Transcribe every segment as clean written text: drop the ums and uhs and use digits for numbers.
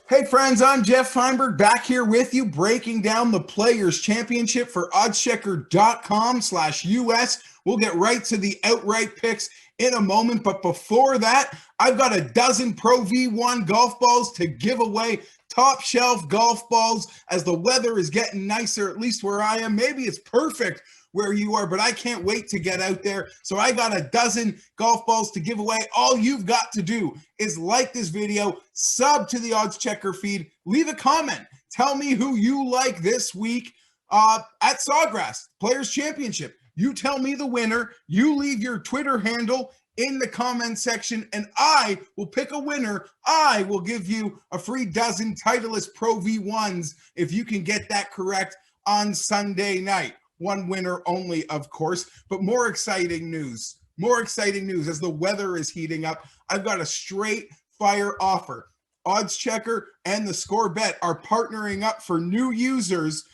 Hey friends, I'm Geoff Fienberg back here with you breaking down the Players Championship for OddsChecker.com/US. We'll get right to the outright picks in a moment, but before that, I've got a dozen Pro V1 golf balls to give away, top shelf golf balls, as the weather is getting nicer, at least where I am. Maybe it's perfect where you are, but I can't wait to get out there. So I got a dozen golf balls to give away. All you've got to do is like this video, sub to the Odds Checker feed, leave a comment. Tell me who you like this week at Sawgrass Players Championship. You tell me the winner. You leave your Twitter handle in the comment section, and I will pick a winner. I will give you a free dozen Titleist Pro V1s if you can get that correct on Sunday night. One winner only, of course, but more exciting news as the weather is heating up. I've got a straight fire offer. Odds Checker and TheScore Bet are partnering up for new users.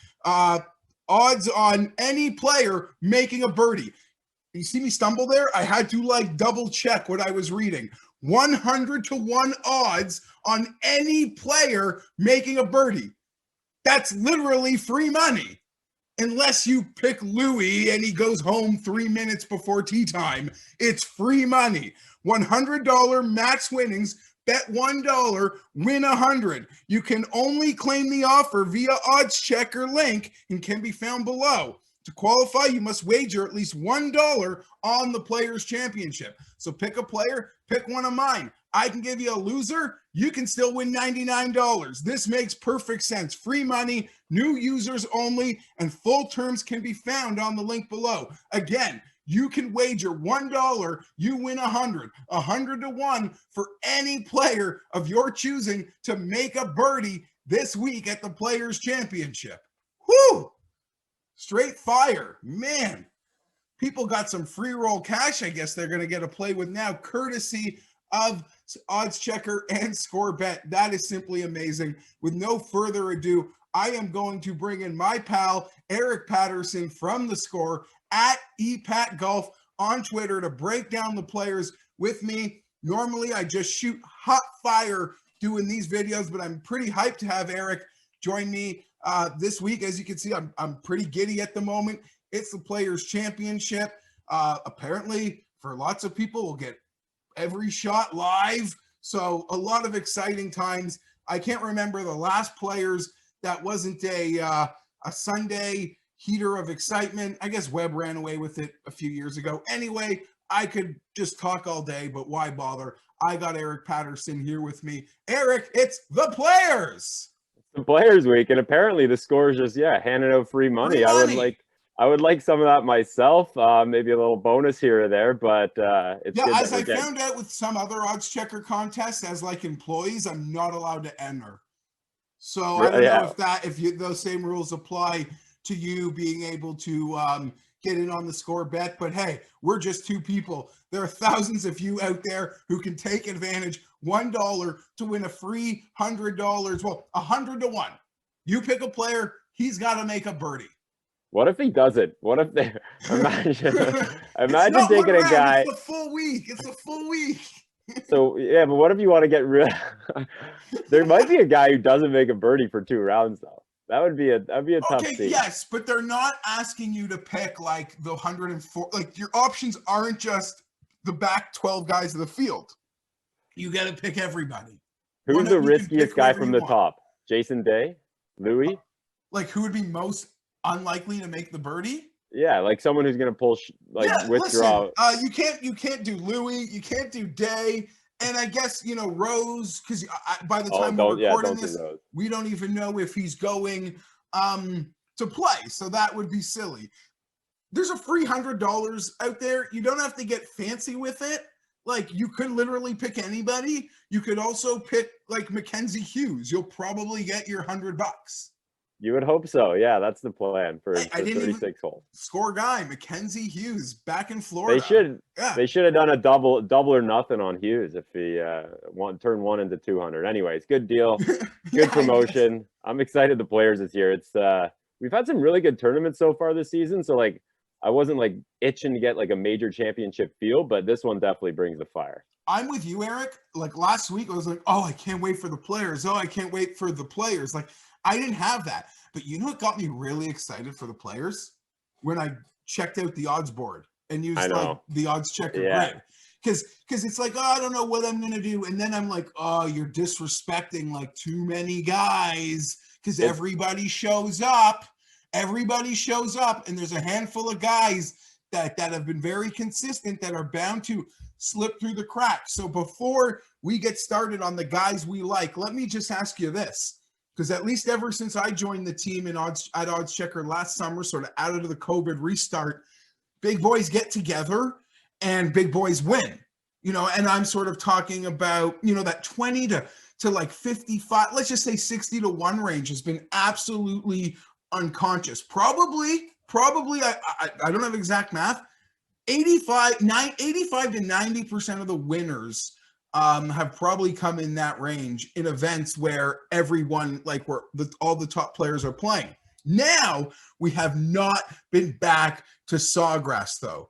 Odds on any player making a birdie. You see me stumble there? I had to double check what I was reading. 100-1 odds on any player making a birdie. That's literally free money. Unless you pick Louis and he goes home 3 minutes before tee time, it's free money. $100 max winnings. Bet $1, win $100. You can only claim the offer via Odds Checker link and can be found below. To qualify, you must wager at least $1 on the Players Championship. So pick a player, pick one of mine. I can give you a loser. You can still win $99. This makes perfect sense. Free money, new users only, and full terms can be found on the link below. Again, you can wager $1, you win $100. 100-1 for any player of your choosing to make a birdie this week at the Players Championship. Whoo! Straight fire. Man, people got some free roll cash I guess they're going to get to play with now, courtesy of Odds Checker and Score Bet. That is simply amazing. With no further ado, I am going to bring in my pal, Eric Paterson from TheScore at ePatGolf on Twitter to break down the players with me. Normally, I just shoot hot fire doing these videos, but I'm pretty hyped to have Eric join me this week. As you can see, I'm pretty giddy at the moment. It's the Players Championship. Apparently, for lots of people, we'll get every shot live. So a lot of exciting times. I can't remember the last Players that wasn't a Sunday heater of excitement. I guess Webb ran away with it a few years ago. Anyway, I could just talk all day, but why bother? I got Eric Paterson here with me. Eric, it's the Players. The Players Week, and apparently TheScore is just handing out free money. I would like some of that myself. Maybe a little bonus here or there, but it's good. As I found out with some other Odds Checker contests, as employees, I'm not allowed to enter. So I don't know if those same rules apply to you being able to get in on TheScore Bet. But hey, we're just two people. There are thousands of you out there who can take advantage. $1 to win a free $100. Well, 100-1. You pick a player, he's got to make a birdie. What if he doesn't? What if they imagine taking a guy? It's a full week. It's a full week. So yeah, but what if you want to get real? There might be a guy who doesn't make a birdie for 2 rounds though. That'd be a tough scene. Yes, but they're not asking you to pick the 104. Your options aren't just the back 12 guys of the field. You got to pick everybody. Who's the riskiest guy from the top? Jason Day, Louis. Who would be most unlikely to make the birdie? Yeah, someone who's going to pull withdraw. Listen, you can't do Louis. You can't do Day. And I guess, Rose, because by the time we're recording this, we don't even know if he's going to play. So that would be silly. There's a free $100 out there. You don't have to get fancy with it. You could literally pick anybody. You could also pick Mackenzie Hughes. You'll probably get your $100. You would hope so. Yeah, that's the plan for 36 holes. Score guy, Mackenzie Hughes, back in Florida. They should have done a double or nothing on Hughes if he turned 1 into 200. Anyways, good deal, good promotion. I'm excited the Players this year. It's we've had some really good tournaments so far this season. So I wasn't like itching to get like a major championship feel, but this one definitely brings the fire. I'm with you, Eric. Like last week, I was like, oh, I can't wait for the players. Oh, I can't wait for the players. Like I didn't have that. But you know what got me really excited for the players? When I checked out the odds board and used like the OddsChecker grid. Because it's like, oh, I don't know what I'm going to do. And then I'm like, oh, you're disrespecting like too many guys because everybody shows up. Everybody shows up. And there's a handful of guys that have been very consistent that are bound to slip through the cracks. So before we get started on the guys we like, let me just ask you this. Because at least ever since I joined the team at OddsChecker last summer, sort of out of the COVID restart, big boys get together and big boys win. You know, and I'm sort of talking about, you know, that 20 to like 55, let's just say 60 to 1 range has been absolutely unconscious. Probably, I don't have exact math, 85 to 90% of the winners have probably come in that range in events where everyone, like where all the top players are playing. Now we have not been back to Sawgrass though.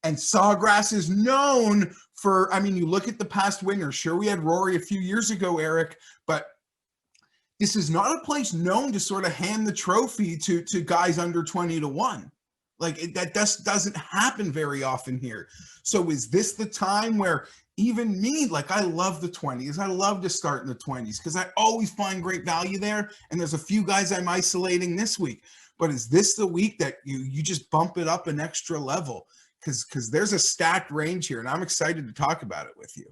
And Sawgrass is known for, I mean, you look at the past winners. Sure, we had Rory a few years ago, Eric, but this is not a place known to sort of hand the trophy to guys under 20 to 1. Like that just doesn't happen very often here. So is this the time where even me, like I love the 20s. I love to start in the 20s because I always find great value there. And there's a few guys I'm isolating this week. But is this the week that you just bump it up an extra level? Because there's a stacked range here, and I'm excited to talk about it with you.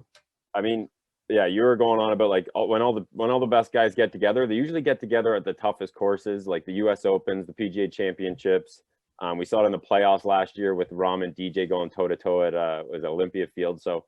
I mean, yeah, you were going on about like when all the best guys get together, they usually get together at the toughest courses, like the U.S. Opens, the PGA Championships. We saw it in the playoffs last year with Rahm and DJ going toe to toe at was Olympia Field. So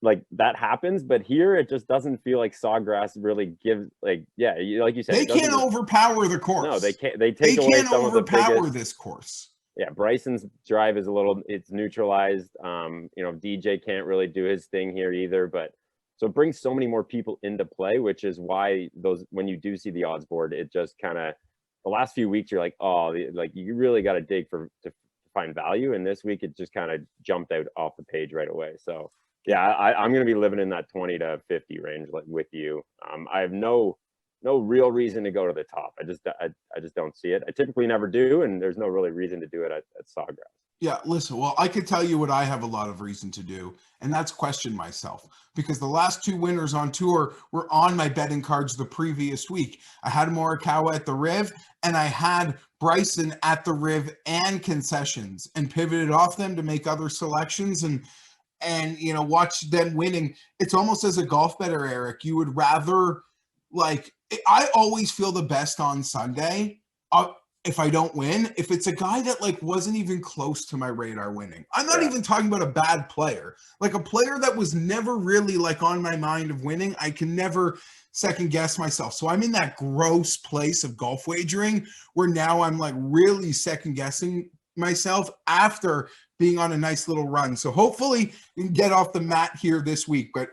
like that happens, but here it just doesn't feel like Sawgrass really gives like like you said, they can't overpower the course. No, they can't. They can't overpower this course. Yeah, Bryson's drive is it's neutralized. You know, DJ can't really do his thing here either, but so it brings so many more people into play, which is why when you do see the odds board, it just kind of the last few weeks you're like, oh, like you really got to dig to find value, and this week it just kind of jumped out off the page right away. So yeah, I'm going to be living in that 20 to 50 range like with you. I have no real reason to go to the top. I just don't see it. I typically never do, and there's no really reason to do it at Sawgrass. Yeah, listen, well, I could tell you what I have a lot of reason to do, and that's question myself. Because the last 2 winners on tour were on my betting cards the previous week. I had Morikawa at the Riv, and I had Bryson at the Riv and concessions, and pivoted off them to make other selections and you know, watch them winning. It's almost as a golf bettor, Eric, you would rather, like, I always feel the best on Sunday if I don't win, if it's a guy that like wasn't even close to my radar winning. I'm not even talking about a bad player, like a player that was never really like on my mind of winning. I can never second guess myself. So I'm in that gross place of golf wagering where now I'm like really second guessing myself after being on a nice little run. So hopefully we can get off the mat here this week. But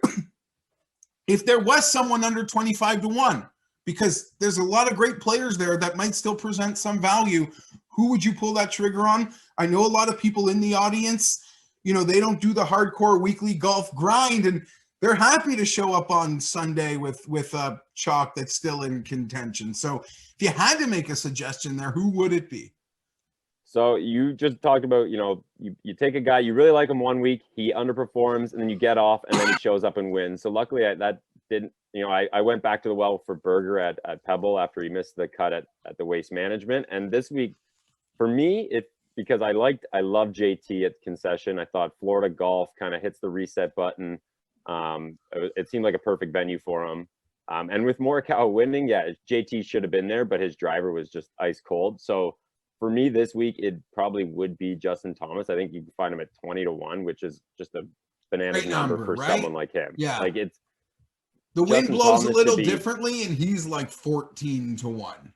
if there was someone under 25 to 1, because there's a lot of great players there that might still present some value, who would you pull that trigger on? I know a lot of people in the audience, you know, they don't do the hardcore weekly golf grind, and they're happy to show up on Sunday with a chalk that's still in contention. So if you had to make a suggestion there, who would it be? So you just talked about, you know, you take a guy, you really like him 1 week, he underperforms, and then you get off, and then he shows up and wins. So luckily that didn't, you know, I went back to the well for Berger at Pebble after he missed the cut at the Waste Management. And this week, for me, because I love JT at concession. I thought Florida golf kind of hits the reset button. It seemed like a perfect venue for him. And with Morikawa winning, yeah, JT should have been there, but his driver was just ice cold. So for me this week, it probably would be Justin Thomas. I think you can find him at 20 to 1, which is just a bananas number for someone like him. Yeah. Like the wind blows a little differently, and he's like 14 to 1.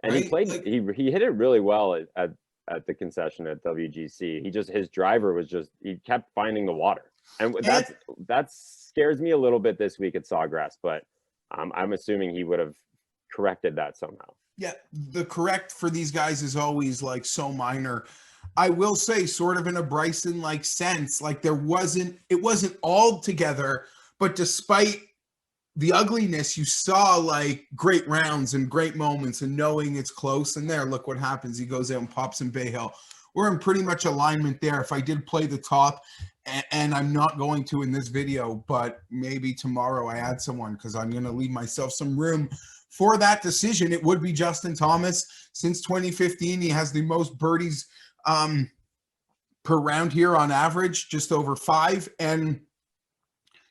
And he played, like, he hit it really well at the concession at WGC. His driver was he kept finding the water. And that scares me a little bit this week at Sawgrass, but I'm assuming he would have corrected that somehow. Yeah, the correct for these guys is always like so minor. I will say, sort of in a Bryson-like sense, like it wasn't all together, but despite the ugliness, you saw like great rounds and great moments and knowing it's close. And there, look what happens. He goes out and pops in Bay Hill. We're in pretty much alignment there. If I did play the top, and I'm not going to in this video, but maybe tomorrow I add someone because I'm going to leave myself some room for that decision, it would be Justin Thomas. Since 2015, he has the most birdies per round here on average, just over 5. And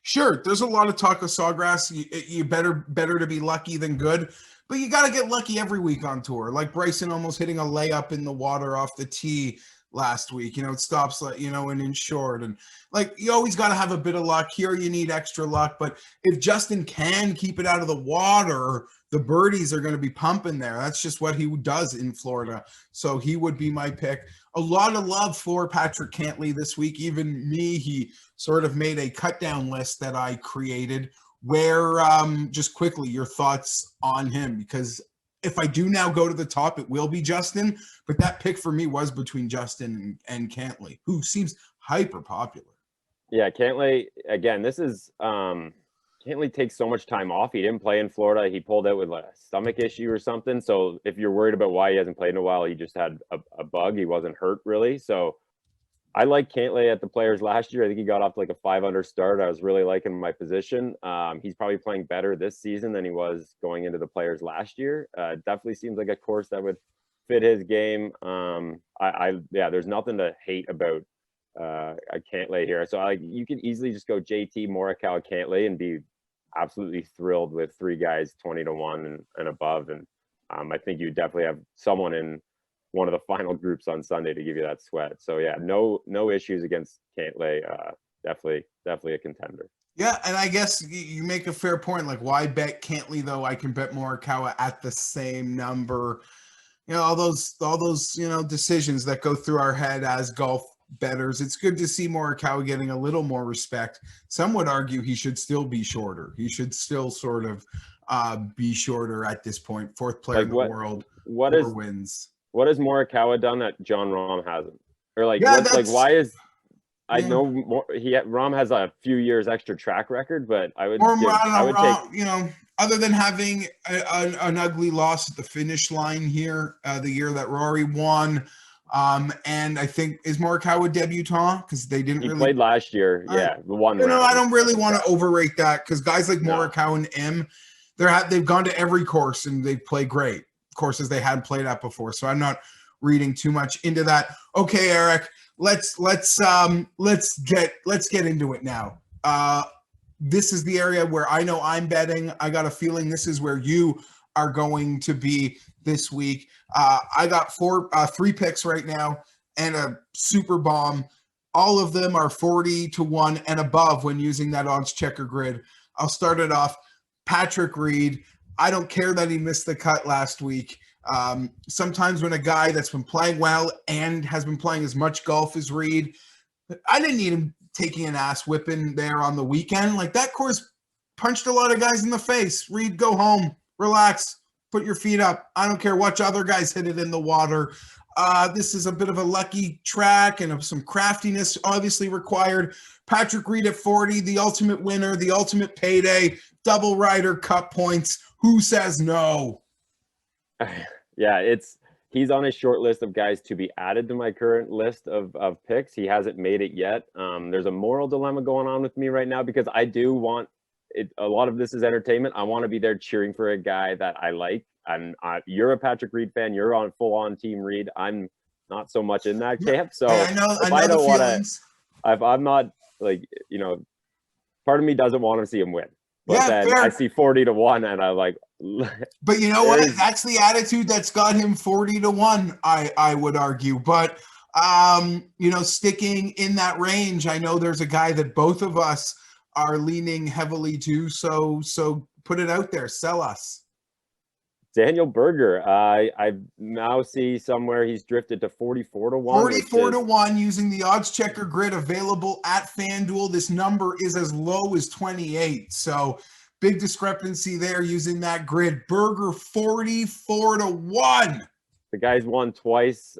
sure, there's a lot of talk of Sawgrass. You better to be lucky than good, but you got to get lucky every week on tour. Like Bryson almost hitting a layup in the water off the tee last week. It stops, an inch short, and like you always got to have a bit of luck. Here you need extra luck, but if Justin can keep it out of the water, the birdies are going to be pumping there. That's just what he does in Florida. So he would be my pick. A lot of love for Patrick Cantley this week. Even me, he sort of made a cut down list that I created where just quickly your thoughts on him, because if I do now go to the top, it will be Justin, but that pick for me was between Justin and Cantley, who seems hyper popular. Yeah, Cantley, again, this is Cantley takes so much time off. He didn't play in Florida. He pulled out with a stomach issue or something. So if you're worried about why he hasn't played in a while, he just had a bug. He wasn't hurt really. So I like Cantley at the Players last year. I think he got off to like a 5-under start. I was really liking my position. He's probably playing better this season than he was going into the Players last year. Definitely seems like a course that would fit his game. There's nothing to hate about Cantley here. So you can easily just go JT, Morikawa, Cantley and be absolutely thrilled with 3 guys 20-1 and above. And I think you definitely have someone in one of the final groups on Sunday to give you that sweat. So yeah, no issues against Cantley. Definitely a contender. Yeah, and I guess you make a fair point. Like, why bet Cantley though? I can bet Morikawa at the same number. All those decisions that go through our head as golf bettors. It's good to see Morikawa getting a little more respect. Some would argue he should still be shorter. He should still sort of be shorter at this point. 4th player in the world. What has Morikawa done that John Rahm hasn't? Or why is I know Rahm has a few years extra track record, but I would take other than having an ugly loss at the finish line here the year that Rory won. And I think is Morikawa debutant because they didn't really played last year. The one. I don't really want to overrate that because guys like Morikawa and M, they've gone to every course and they play great courses they hadn't played at before. So I'm not reading too much into that. Okay, Eric, let's get into it now. This is the area where I know I'm betting. I got a feeling this is where you are going to be this week. I got 3 picks right now and a super bomb. All of them are 40-1 and above when using that OddsChecker grid. I'll start it off. Patrick Reed. I don't care that he missed the cut last week. Sometimes when a guy that's been playing well and has been playing as much golf as Reed, I didn't need him taking an ass whipping there on the weekend. Like that course punched a lot of guys in the face. Reed, go home, relax, put your feet up. I don't care. Watch other guys hit it in the water. This is a bit of a lucky track and some craftiness obviously required. Patrick Reed at 40, the ultimate winner, the ultimate payday, double Ryder Cup points. Who says no? Yeah, he's on a short list of guys to be added to my current list of picks. He hasn't made it yet. There's a moral dilemma going on with me right now because I do want it. A lot of this is entertainment. I want to be there cheering for a guy that I like. You're a Patrick Reed fan. You're on full on Team Reed. I'm not so much in that camp. So I don't want to, I'm not part of me doesn't want to see him win. But then fair. I see 40-1 and I'm like, but you know what? That's the attitude that's got him 40-1, I would argue. But sticking in that range, I know there's a guy that both of us are leaning heavily to. So put it out there, sell us. Daniel Berger. I now see somewhere he's drifted to 44-1. 44-1 using the OddsChecker grid available at FanDuel. This number is as low as 28. So big discrepancy there using that grid. Berger 44-1. The guy's won twice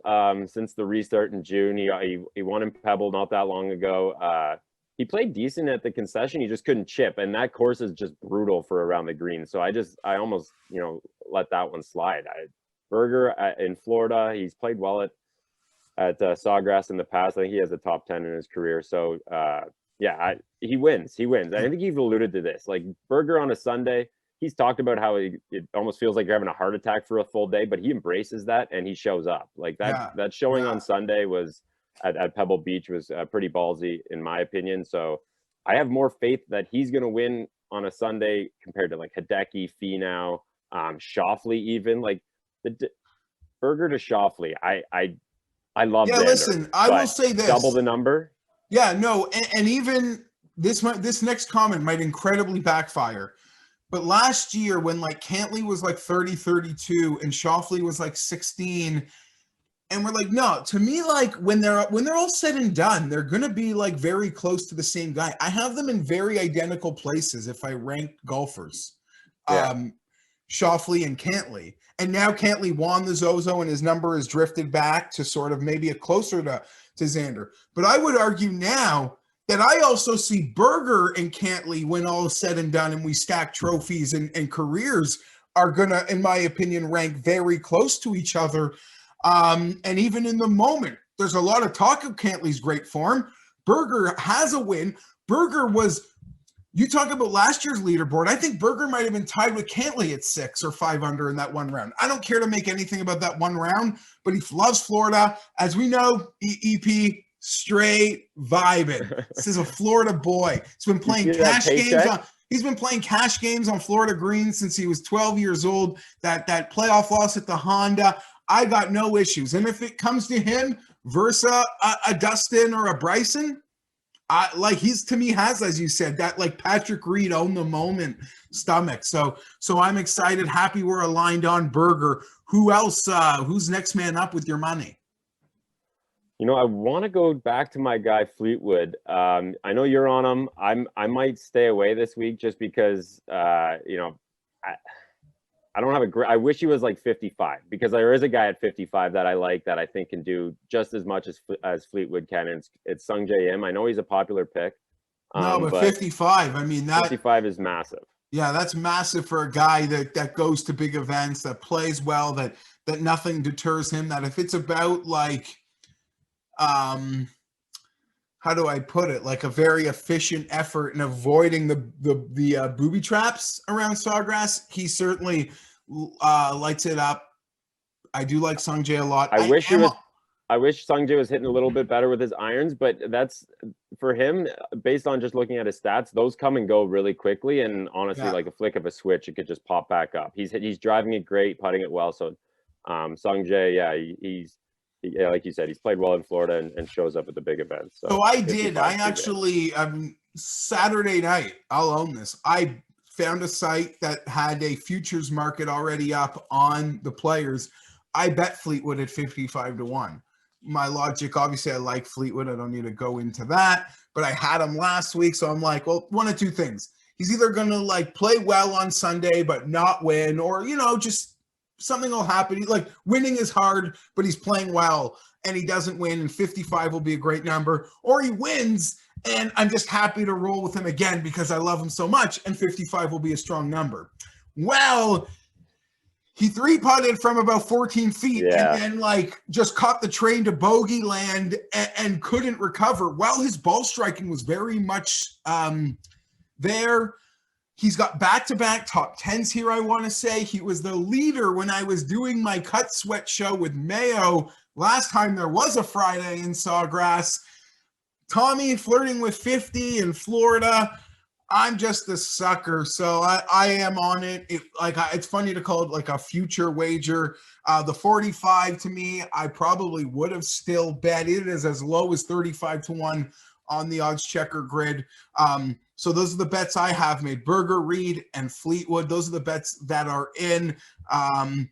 since the restart in June. He won in Pebble not that long ago. He played decent at the concession. He just couldn't chip, and that course is just brutal for around the green. So I almost let that one slide. Berger in Florida, he's played well at Sawgrass in the past. I think he has a top 10 in his career. So he wins. I think you've alluded to this. Like Berger on a Sunday, he's talked about how it almost feels like you're having a heart attack for a full day, but he embraces that and he shows up. Like that showing on Sunday was at Pebble Beach was pretty ballsy in my opinion. So I have more faith that he's going to win on a Sunday compared to like Hideki, Finau, Schauffele, even like the Berger to Schauffele. I love. Yeah, listen, I will say this: double the number. Yeah, no, and even this next comment might incredibly backfire. But last year, when like Cantley was like 30-32 and Schauffele was like 16, and we're like, no, to me, like when they're all said and done, they're gonna be like very close to the same guy. I have them in very identical places if I rank golfers. Schauffele and Cantley. And now Cantley won the Zozo and his number has drifted back to sort of maybe a closer to Xander. But I would argue now that I also see Berger and Cantley, when all is said and done and we stack trophies and careers, are going to, in my opinion, rank very close to each other. And even in the moment, there's a lot of talk of Cantley's great form. Berger has a win. Berger was... You talk about last year's leaderboard. I think Berger might have been tied with Cantley at 6 or 5 under in that one round. I don't care to make anything about that one round, but he loves Florida. As we know, EP, straight vibing. This is a Florida boy. He's been playing cash games on. He's been playing cash games on Florida greens since he was 12 years old. That playoff loss at the Honda, I got no issues. And if it comes to him versus a Dustin or a Bryson, like he's to me has, as you said, that like Patrick Reed own the moment stomach. So I'm excited, happy we're aligned on Berger. Who else? Who's next man up with your money? I want to go back to my guy Fleetwood. I know you're on him. I might stay away this week just because I don't have I wish he was like 55 because there is a guy at 55 that I like that I think can do just as much as Fleetwood can. And it's Sung Jae Im. I know he's a popular pick. But 55, I mean, that 55 is massive. Yeah, that's massive for a guy that goes to big events, that plays well, that nothing deters him. That if it's about like, how do I put it? Like a very efficient effort in avoiding the booby traps around Sawgrass, he certainly lights it up. I do like Sung Jae a lot. I wish Sung Jae was hitting a little bit better with his irons, but that's for him based on just looking at his stats. Those come and go really quickly, and honestly, like a flick of a switch, it could just pop back up. He's driving it great, putting it well. So Sung Jae, he's like you said, he's played well in Florida and shows up at the big events. So I actually Saturday night, I'll own this. I found a site that had a futures market already up on the players. I bet Fleetwood at 55-1. My logic, obviously, I like Fleetwood. I don't need to go into that, but I had him last week, so I'm like, well, one of two things. He's either going to like play well on Sunday but not win, or just something will happen. Like winning is hard, but he's playing well and he doesn't win, and 55 will be a great number, or he wins and I'm just happy to roll with him again because I love him so much, and 55 will be a strong number. Well, he 3-putted from about 14 feet and then like just caught the train to bogey land and couldn't recover. While his ball striking was very much there, he's got back-to-back top 10s here, I want to say. He was the leader when I was doing my Cut Sweat show with Mayo last time there was a Friday in Sawgrass. Tommy flirting with 50 in Florida. I'm just a sucker, so I am on it. It's funny to call it like a future wager. The 45 to me, I probably would have still bet. It is as low as 35-1 on the OddsChecker grid. So those are the bets I have made. Berger, Reed, and Fleetwood. Those are the bets that are in. And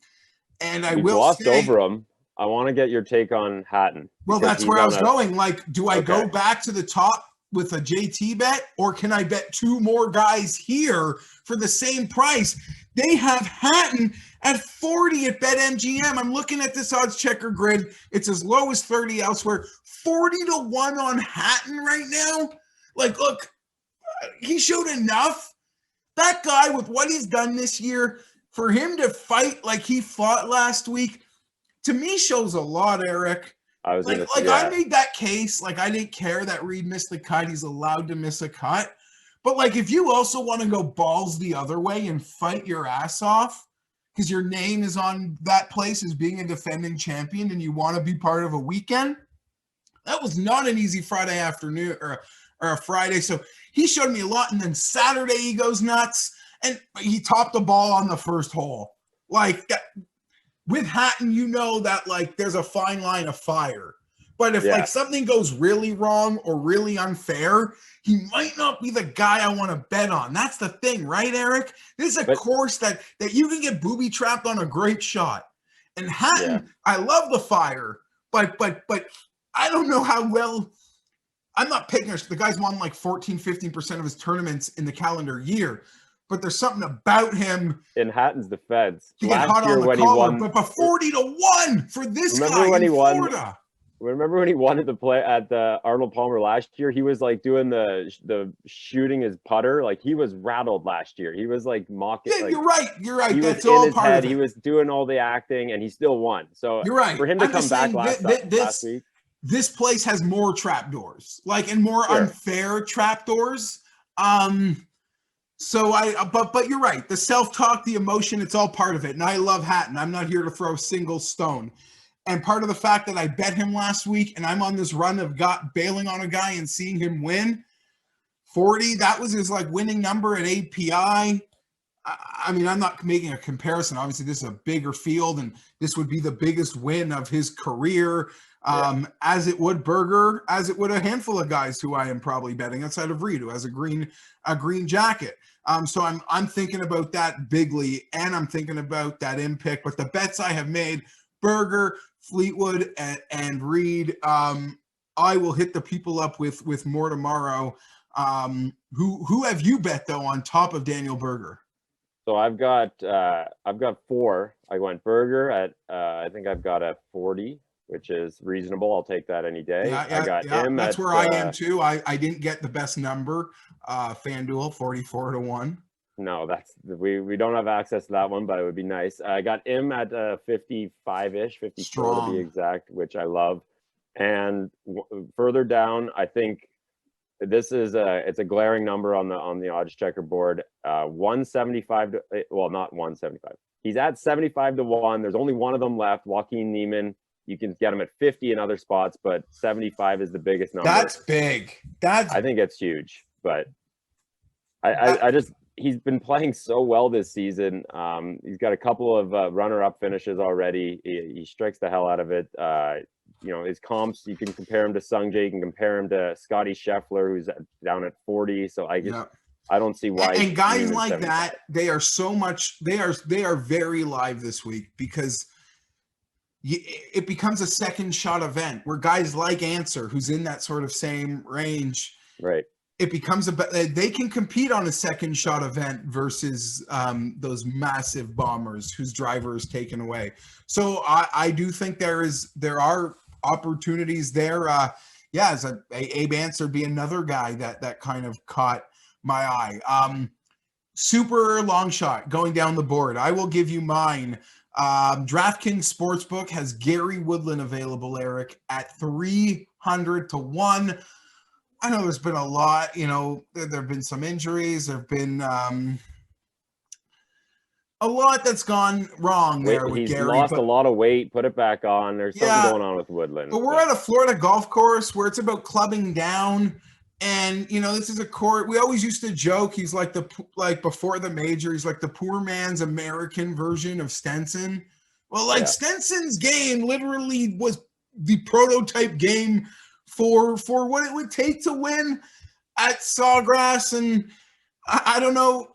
I will glossed say, over them. I want to get your take on Hatton. Well, that's where I was going. Like, do I go back to the top with a JT bet, or can I bet two more guys here for the same price? They have Hatton at 40 at BetMGM. I'm looking at this OddsChecker grid. It's as low as 30 elsewhere. 40-1 on Hatton right now. Like, look, he showed enough. That guy, with what he's done this year, for him to fight like he fought last week, to me shows a lot, Eric. I made that case. Like, I didn't care that Reed missed the cut. He's allowed to miss a cut. But, like, if you also want to go balls the other way and fight your ass off because your name is on that place as being a defending champion and you want to be part of a weekend, that was not an easy Friday afternoon or a Friday. So he showed me a lot. And then Saturday he goes nuts and he topped the ball on the first hole. Like, with Hatton, you know that, like, there's a fine line of fire. But if like something goes really wrong or really unfair, he might not be the guy I want to bet on. That's the thing, right, Eric? This is a course that you can get booby trapped on a great shot. And Hatton, I love the fire, but I don't know how well. I'm not picking her. The guy's won like 15% of his tournaments in the calendar year. But there's something about him. In Hatton's defense, to get hot on the collar, but 40-1 for this guy in Florida. Remember when he wanted to play at the Arnold Palmer last year? He was like doing the shooting his putter. Like, he was rattled last year. He was like mocking. Yeah, like, you're right. That's all part of it. He was doing all the acting, and he still won. So you're right. For him to come back last week. This place has more trapdoors, like, and more unfair trapdoors. So but you're right. The self-talk, the emotion, it's all part of it. And I love Hatton. I'm not here to throw a single stone. And part of the fact that I bet him last week and I'm on this run of bailing on a guy and seeing him win 40, that was his like winning number at API. I mean, I'm not making a comparison. Obviously, this is a bigger field and this would be the biggest win of his career, as it would Berger, as it would a handful of guys who I am probably betting outside of Reed, who has a green jacket. So I'm thinking about that bigly, and I'm thinking about that pick. But the bets I have made, Berger, Fleetwood, and Reed. I will hit the people up with more tomorrow. Who have you bet though on top of Daniel Berger? So I've got 4. I went Berger at I think I've got a 40, which is reasonable. I'll take that any day. I got him. That's where I am too. I didn't get the best number. FanDuel 44-1. No, we don't have access to that one, but it would be nice. I got him at 55-ish, 54 Strong. To be exact, which I love. And further down, I think this is it's a glaring number on the OddsChecker board. 175 not 175. He's at 75-1. There's only one of them left, Joaquin Niemann. You can get him at 50 in other spots, but 75 is the biggest number. That's big. I think it's huge, but he's been playing so well this season. He's got a couple of runner-up finishes already. He strikes the hell out of it. His comps, you can compare him to Sungjae. You can compare him to Scotty Scheffler, who's down at 40. So I don't see why. And guys like that, they are so much. They are very live this week because it becomes a second shot event where guys like Answer, who's in that sort of same range, right? It becomes they can compete on a second shot event versus those massive bombers whose driver is taken away. So I do think there are opportunities there. As Abe Answer be another guy that kind of caught my eye. Super long shot going down the board. I will give you mine. DraftKings Sportsbook has Gary Woodland available, Eric, at 300-1. I know there's been a lot, there have been some injuries. There have been a lot that's gone wrong there with Gary. He's lost a lot of weight. Put it back on. There's something going on with Woodland. But we're at a Florida golf course where it's about clubbing down. And, this is a court. We always used to joke he's like before the major, he's like the poor man's American version of Stenson. Well, Stenson's game literally was the prototype game for what it would take to win at Sawgrass. And I don't know,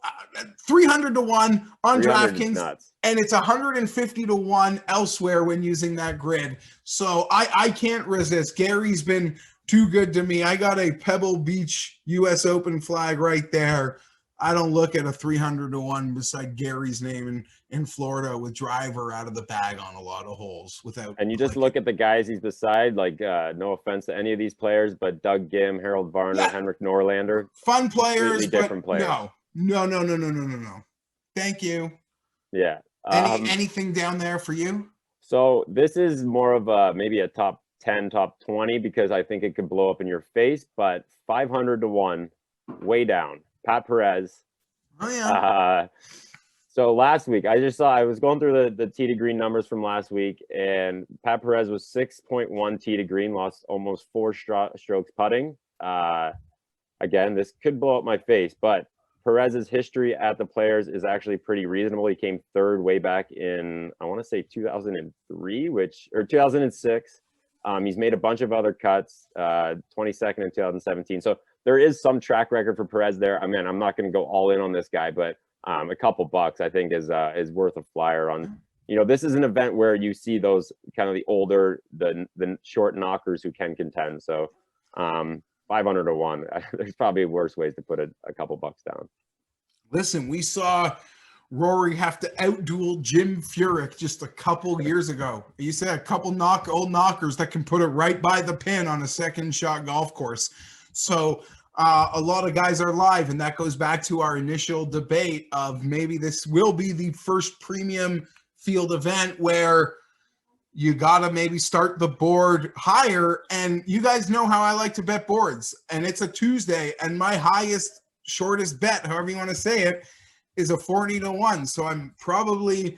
300-1 on DraftKings. And it's 150-1 elsewhere when using that grid. So I can't resist. Gary's been too good to me. I got a Pebble Beach U.S. Open flag right there. I don't look at a 300-1 beside Gary's name in Florida with driver out of the bag on a lot of holes without. And you just look at the guys he's beside, like no offense to any of these players, but Doug Gim, Harold Varner, Henrik Norlander. Fun players, completely different players. No. Thank you. Yeah. Anything down there for you? So this is more of a maybe a top 10, top 20, because I think it could blow up in your face, but 500-1, way down. Pat Perez. Oh, yeah. So last week, I was going through the tee to green numbers from last week, and Pat Perez was 6.1 tee to green, lost almost 4 strokes putting. Again, this could blow up my face, but Perez's history at the Players is actually pretty reasonable. He came third way back in, I want to say 2003, or 2006. He's made a bunch of other cuts, 22nd in 2017. So there is some track record for Perez there. I mean, I'm not going to go all in on this guy, but a couple bucks I think is worth a flyer on. This is an event where you see those kind of the older, the short knockers who can contend. So 500-1. There's probably worse ways to put a couple bucks down. Listen, we saw Rory have to outduel Jim Furyk just a couple years ago. You said a couple old knockers that can put it right by the pin on a second shot golf course. So a lot of guys are live, and that goes back to our initial debate of maybe this will be the first premium field event where you got to maybe start the board higher. And you guys know how I like to bet boards. And it's a Tuesday, and my highest, shortest bet, however you want to say it, is a 40-1. So I'm probably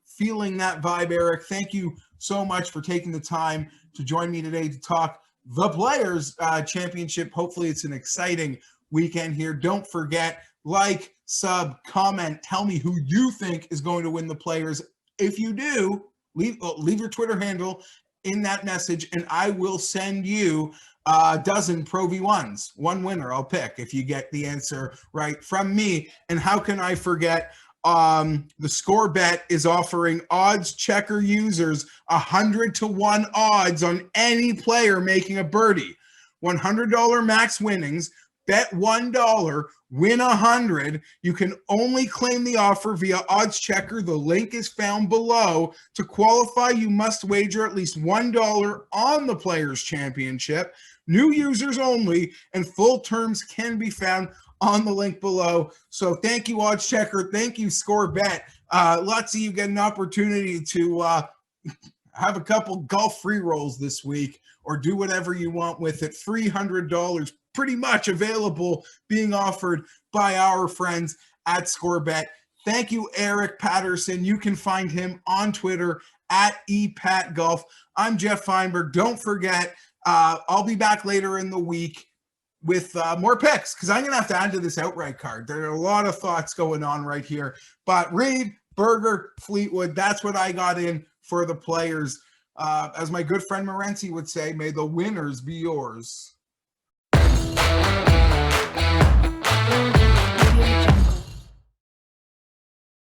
feeling that vibe, Eric. Thank you so much for taking the time to join me today to talk the Players Championship. Hopefully it's an exciting weekend here. Don't forget, like, sub, comment, tell me who you think is going to win the Players. If you do, leave your Twitter handle in that message, and I will send you a dozen Pro V1s. One winner I'll pick if you get the answer right from me. And how can I forget, TheScore bet is offering OddsChecker users 100-1 odds on any player making a birdie. $100 max winnings. Bet $1, win 100. You can only claim the offer via OddsChecker. The link is found below. To qualify, you must wager at least $1 on the Players Championship. New users only, and full terms can be found on the link below. So thank you, OddsChecker. Thank you, Score Bet. Let's see you get an opportunity to have a couple golf free rolls this week, or do whatever you want with it. $300 pretty much available, being offered by our friends at ScoreBet. Thank you, Eric Paterson. You can find him on Twitter at @EPatGolf. I'm Geoff Fienberg. Don't forget, I'll be back later in the week with more picks, because I'm going to have to add to this outright card. There are a lot of thoughts going on right here. But Reed, Berger, Fleetwood, that's what I got in for the Players. As my good friend Morency would say, may the winners be yours.